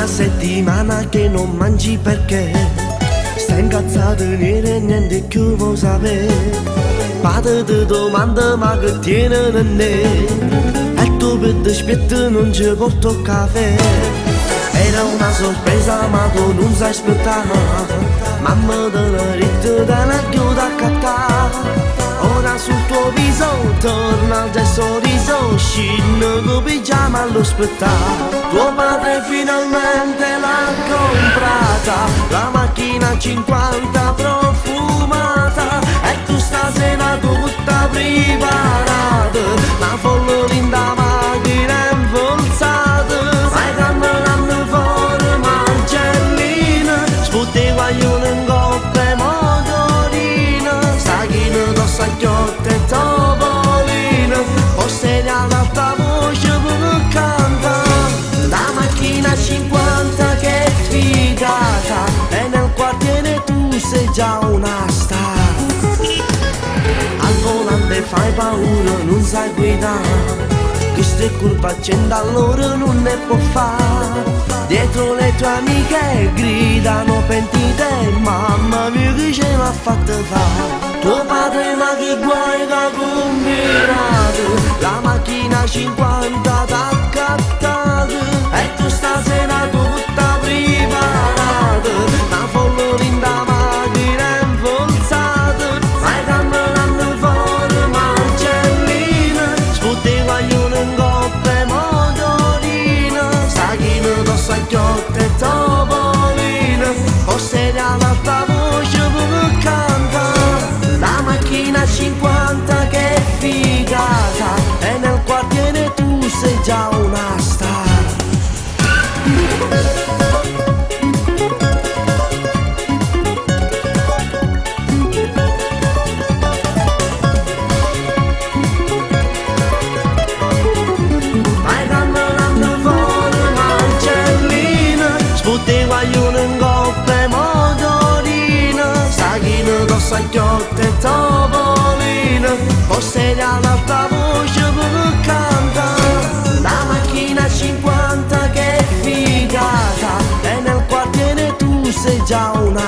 settimana che non mangi perché stai incazzato nero e niente più vuoi sapere. Padre ti domanda ma che tiene in me e tu per dispetto non ci porto il caffè. Era una sorpresa ma tu non sai aspettare. Mamma te l'ha detto da una chiuda a cattare. Ora sul tuo viso torna il sorriso, scende con pigiama allo spettacolo. Tuo padre finalmente l'ha comprata, la macchina 50 profumata, e tu stasera tutta preparata, una folla linda macchina infolzata. Sai camminando fuori Marcellina, sputti guaglione in coppe motorina, stachino d'ossa a chiotte e topolino, possedi all'alta voce per cantare. La macchina 50 che è figata, e nel quartiere tu sei già una star. Al volante fai paura, non sai guidare, queste curve accende allora non ne può fare. Dietro le tue amiche gridano pentite, mamma mia che ce l'ha fatta fare. Tuo padre ma che guai che ha combinato, la macchina 50 t'ha accattato, e tu stasera tutta preparata, una folla linda macchina infolzata. Vai camminando fuori Marcellina, sputti guaglione in coppe motorina, stachino d'ossa a chiotte e topolino, possedi all'alta voce per cantare. La macchina 50 che è figata, e nel quartiere tu sei già una star. Vai camminando fuori Marcellina, sputti guaglione in coppe motorina, stachino d'ossa a chiotte e topolino, possedi all'alta voce per cantare. La macchina 50 che è figata, e nel quartiere tu sei già una